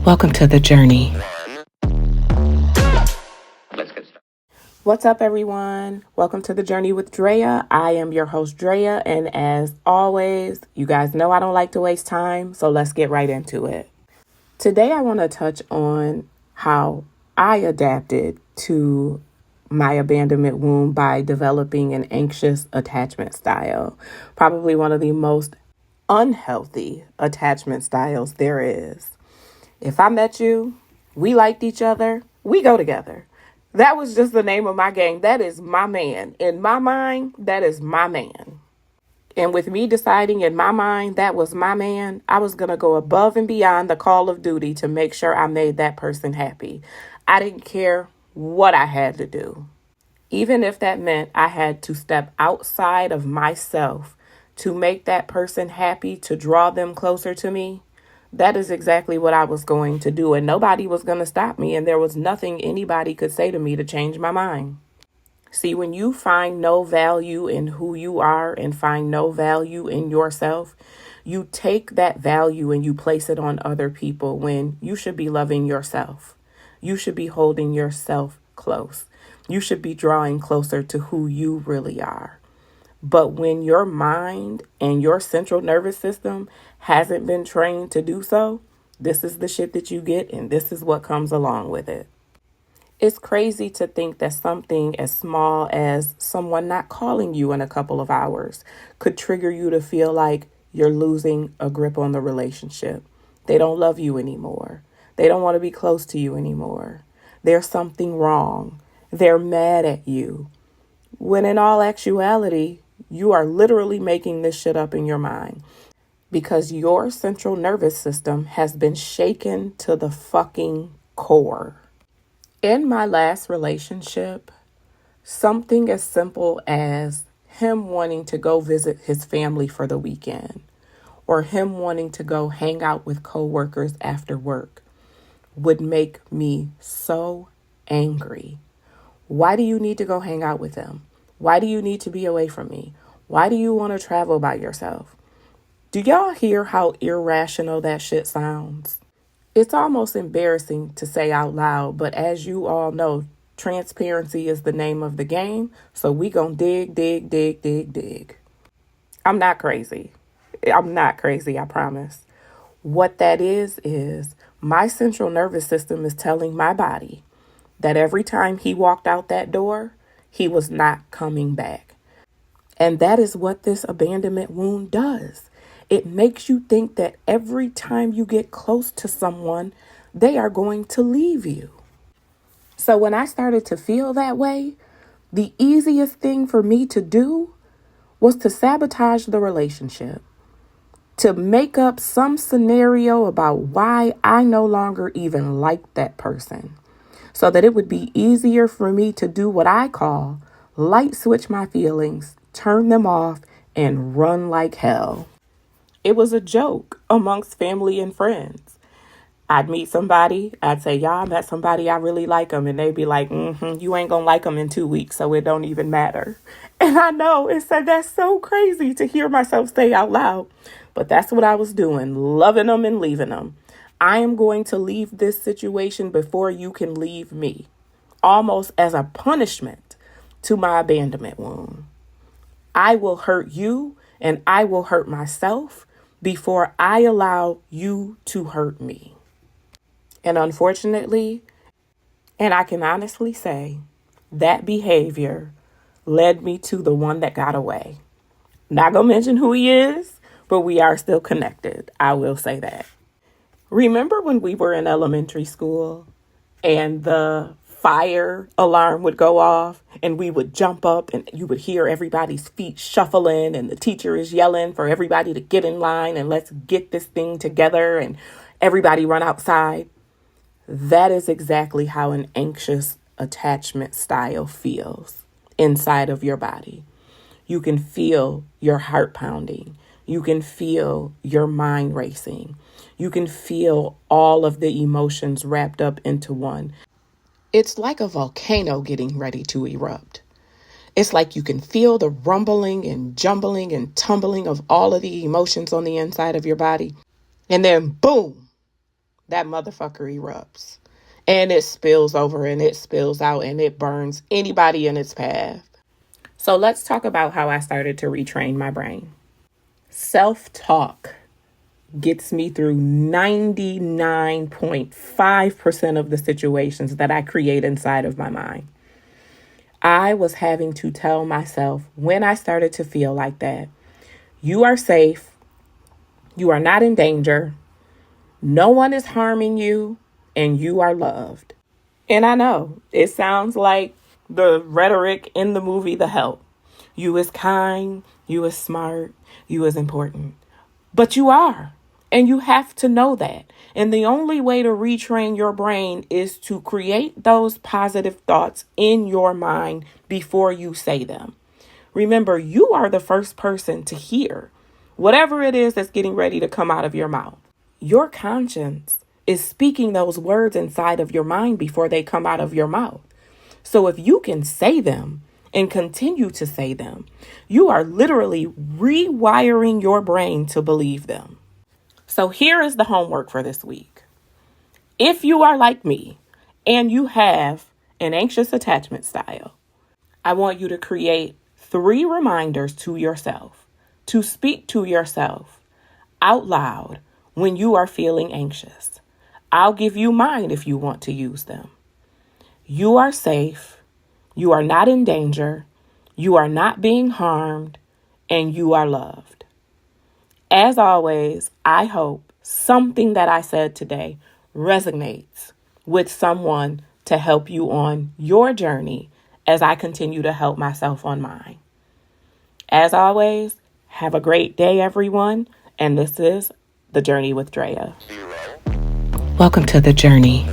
Welcome to the journey. What's up, everyone? Welcome to the journey with Drea. I am your host, Drea, and as always, you guys know I don't like to waste time, so let's get right into it. Today, I want to touch on how I adapted to my abandonment wound by developing an anxious attachment style, probably one of the most unhealthy attachment styles there is. If I met you, we liked each other, we go together. That was just the name of my game. That is my man. In my mind, that is my man. And with me deciding in my mind that was my man, I was going to go above and beyond the call of duty to make sure I made that person happy. I didn't care what I had to do. Even if that meant I had to step outside of myself to make that person happy, to draw them closer to me, that is exactly what I was going to do, and nobody was going to stop me, and there was nothing anybody could say to me to change my mind. See, when you find no value in who you are and find no value in yourself, you take that value and you place it on other people when you should be loving yourself. You should be holding yourself close. You should be drawing closer to who you really are. But when your mind and your central nervous system hasn't been trained to do so, this is the shit that you get, and this is what comes along with it. It's crazy to think that something as small as someone not calling you in a couple of hours could trigger you to feel like you're losing a grip on the relationship. They don't love you anymore. They don't want to be close to you anymore. There's something wrong. They're mad at you. When in all actuality, you are literally making this shit up in your mind because your central nervous system has been shaken to the fucking core. In my last relationship, something as simple as him wanting to go visit his family for the weekend or him wanting to go hang out with coworkers after work would make me so angry. Why do you need to go hang out with them? Why do you need to be away from me? Why do you want to travel by yourself? Do y'all hear how irrational that shit sounds? It's almost embarrassing to say out loud, but as you all know, transparency is the name of the game. So we gonna dig. I'm not crazy. I promise. What that is my central nervous system is telling my body that every time he walked out that door, he was not coming back. And that is what this abandonment wound does. It makes you think that every time you get close to someone, they are going to leave you. So when I started to feel that way, the easiest thing for me to do was to sabotage the relationship, to make up some scenario about why I no longer even like that person, so that it would be easier for me to do what I call light switch my feelings, turn them off, and run like hell. It was a joke amongst family and friends. I'd meet somebody, I'd say, y'all, I met somebody, I really like them. And they'd be like, you ain't gonna like them in 2 weeks, so it don't even matter. And I know that's so crazy to hear myself say out loud, but that's what I was doing, loving them and leaving them. I am going to leave this situation before you can leave me, almost as a punishment to my abandonment wound. I will hurt you and I will hurt myself before I allow you to hurt me. And unfortunately, and I can honestly say, that behavior led me to the one that got away. Not gonna mention who he is, but we are still connected. I will say that. Remember when we were in elementary school and the fire alarm would go off and we would jump up and you would hear everybody's feet shuffling and the teacher is yelling for everybody to get in line and let's get this thing together and everybody run outside? That is exactly how an anxious attachment style feels inside of your body. You can feel your heart pounding. You can feel your mind racing. You can feel all of the emotions wrapped up into one. It's like a volcano getting ready to erupt. It's like you can feel the rumbling and jumbling and tumbling of all of the emotions on the inside of your body. And then boom, that motherfucker erupts. And it spills over and it spills out and it burns anybody in its path. So let's talk about how I started to retrain my brain. Self-talk gets me through 99.5% of the situations that I create inside of my mind. I was having to tell myself when I started to feel like that, you are safe, you are not in danger, no one is harming you, and you are loved. And I know it sounds like the rhetoric in the movie The Help. You is kind, you is smart, you is important. But you are. And you have to know that. And the only way to retrain your brain is to create those positive thoughts in your mind before you say them. Remember, you are the first person to hear whatever it is that's getting ready to come out of your mouth. Your conscience is speaking those words inside of your mind before they come out of your mouth. So if you can say them and continue to say them, you are literally rewiring your brain to believe them. So here is the homework for this week. If you are like me and you have an anxious attachment style, I want you to create 3 reminders to yourself to speak to yourself out loud when you are feeling anxious. I'll give you mine if you want to use them. You are safe. You are not in danger. You are not being harmed, and you are loved. As always, I hope something that I said today resonates with someone to help you on your journey as I continue to help myself on mine. As always, have a great day, everyone. And this is The Journey with Drea. Welcome to The Journey.